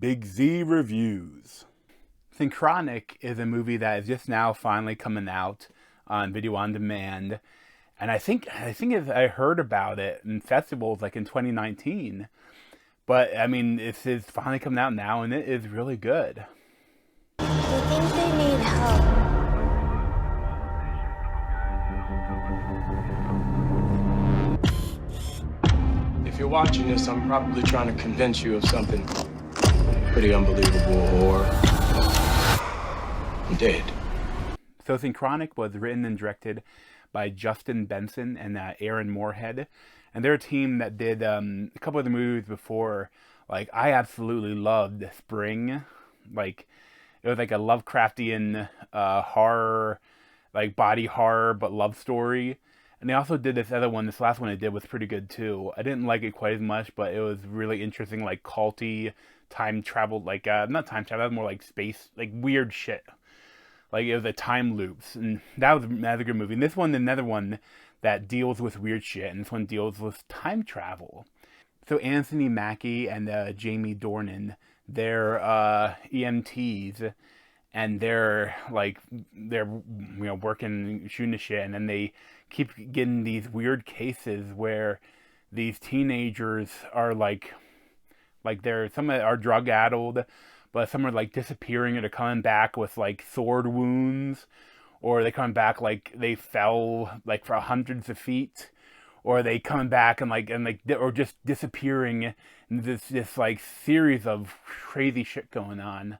Big Z Reviews. Synchronic is a movie that is just now finally coming out on video on demand, and I heard about it in festivals like in 2019. But I mean, it's finally coming out now, and it is really good. They think they need help. If you're watching this, I'm probably trying to convince you of something pretty unbelievable, or I'm dead. So Synchronic was written and directed by Justin Benson and Aaron Moorhead, and they're a team that did a couple of the movies before. Like, I absolutely loved Spring. Like, it was like a Lovecraftian horror, like body horror but love story. And they also did this other one. This last one they did was pretty good too. I didn't like it quite as much, but it was really interesting, like culty time travel, like not time travel, that was more like space, like weird shit. Like it was a time loops, and that was another good movie. And this one, another one that deals with weird shit, and this one deals with time travel. So Anthony Mackie and Jamie Dornan, they're EMTs, and they're working shooting the shit, and then they keep getting these weird cases where these teenagers are some are drug addled, but some are like disappearing or they're coming back with like sword wounds, or they come back like they fell like for hundreds of feet, or they come back or just disappearing in this like series of crazy shit going on.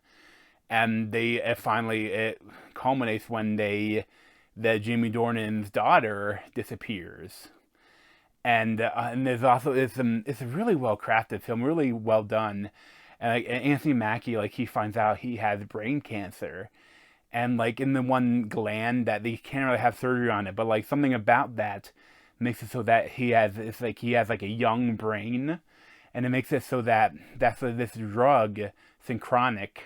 And it culminates when that Jamie Dornan's daughter disappears, and there's also it's a really well crafted film, really well done, and like Anthony Mackie, like he finds out he has brain cancer, and like in the one gland that they can't really have surgery on it, but like something about that makes it so that he has like a young brain, and it makes it so that this drug Synchronic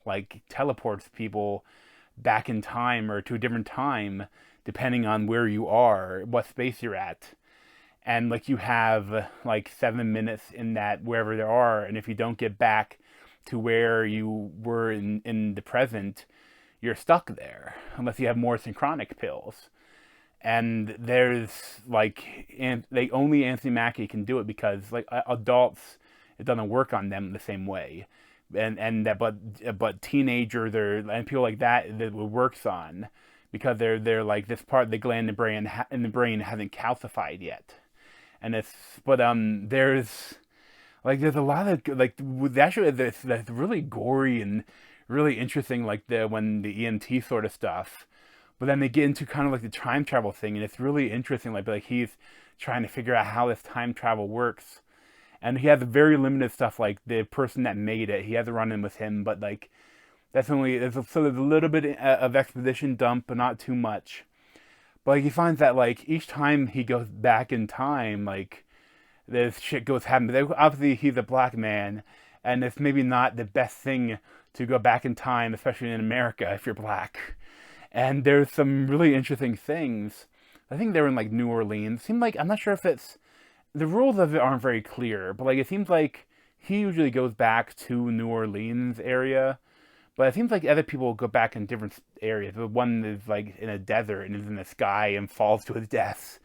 like teleports people back in time or to a different time depending on where you are, what space you're at. And like you have like 7 minutes in that wherever they are, and if you don't get back to where you were in the present, you're stuck there unless you have more Synchronic pills. And there's only Anthony Mackie can do it, because like adults, it doesn't work on them the same way. But teenagers and people like that it works on, because they're like this part of the gland in the brain hasn't calcified yet. And there's a lot of like actually that's really gory and really interesting, like when the EMT sort of stuff. But then they get into kind of like the time travel thing, and it's really interesting. Like he's trying to figure out how this time travel works. And he has very limited stuff, like the person that made it, he has a run-in with him, but like there's a little bit of exposition dump, but not too much. But like he finds that like each time he goes back in time, like this shit goes happen. But obviously he's a black man, and it's maybe not the best thing to go back in time, especially in America if you're black. And there's some really interesting things. I think they're in like New Orleans. Seemed like, I'm not sure if it's, the rules of it aren't very clear, but like it seems like he usually goes back to New Orleans area, but it seems like other people go back in different areas. The one is like in a desert and is in the sky and falls to his death.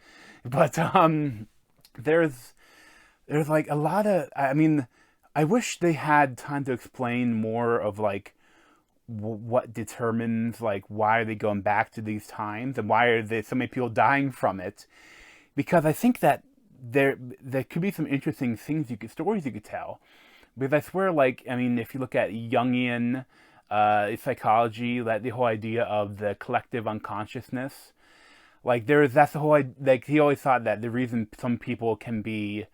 But there's like a lot of, I mean, I wish they had time to explain more of like what determines like why are they going back to these times, and why are there so many people dying from it, because I think that there could be some interesting stories you could tell. Because I swear, like, I mean, if you look at Jungian psychology, that the whole idea of the collective unconsciousness, like that's the whole, like he always thought that the reason some people can be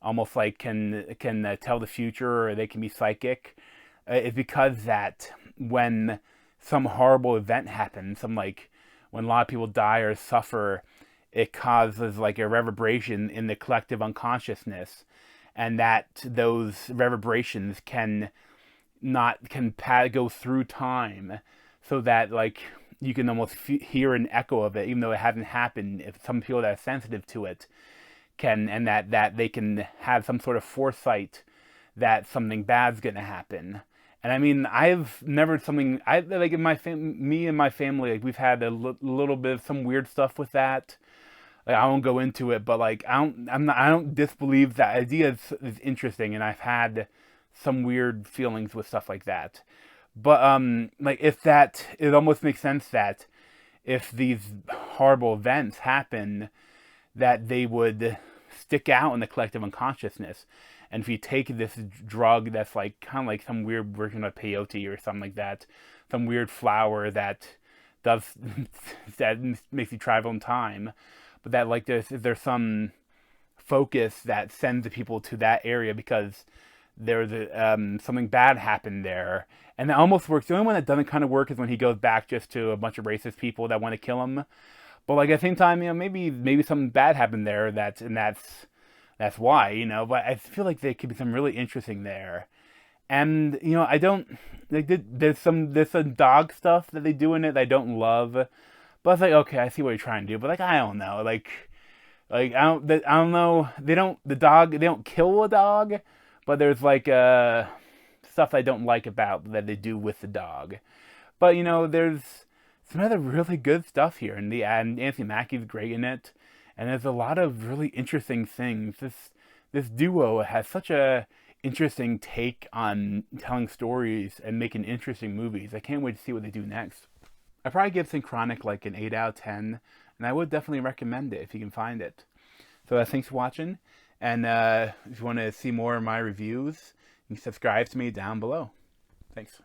almost like can tell the future, or they can be psychic, is because that when some horrible event happens, when a lot of people die or suffer, it causes like a reverberation in the collective unconsciousness, and that those reverberations can go through time, so that like you can almost hear an echo of it, even though it hasn't happened. If some people that are sensitive to it can, and that they can have some sort of foresight that something bad's gonna happen. And I mean, I've never something I like in me and my family, like we've had a little bit of some weird stuff with that. Like, I won't go into it, but like I don't disbelieve that idea is interesting, and I've had some weird feelings with stuff like that. But like if that, it almost makes sense that if these horrible events happen, that they would stick out in the collective unconsciousness. And if you take this drug that's like kind of like some weird version of peyote or something like that, some weird flower that does that makes you travel in time, but that like there's some focus that sends the people to that area because there's something bad happened there, and that almost works. The only one that doesn't kind of work is when he goes back just to a bunch of racist people that want to kill him. But like at the same time, maybe something bad happened there. That's why, But I feel like there could be some really interesting there. And I don't like there's some dog stuff that they do in it that I don't love. But it's like, okay, I see what you're trying to do. But like I don't know, like I don't know. They don't kill a dog, but there's like stuff I don't like about that they do with the dog. But there's some other really good stuff here, and Anthony Mackie's great in it, and there's a lot of really interesting things. This duo has such a interesting take on telling stories and making interesting movies. I can't wait to see what they do next. I'd probably give Synchronic like an 8 out of 10, and I would definitely recommend it if you can find it. So thanks for watching, and if you want to see more of my reviews, you can subscribe to me down below. Thanks.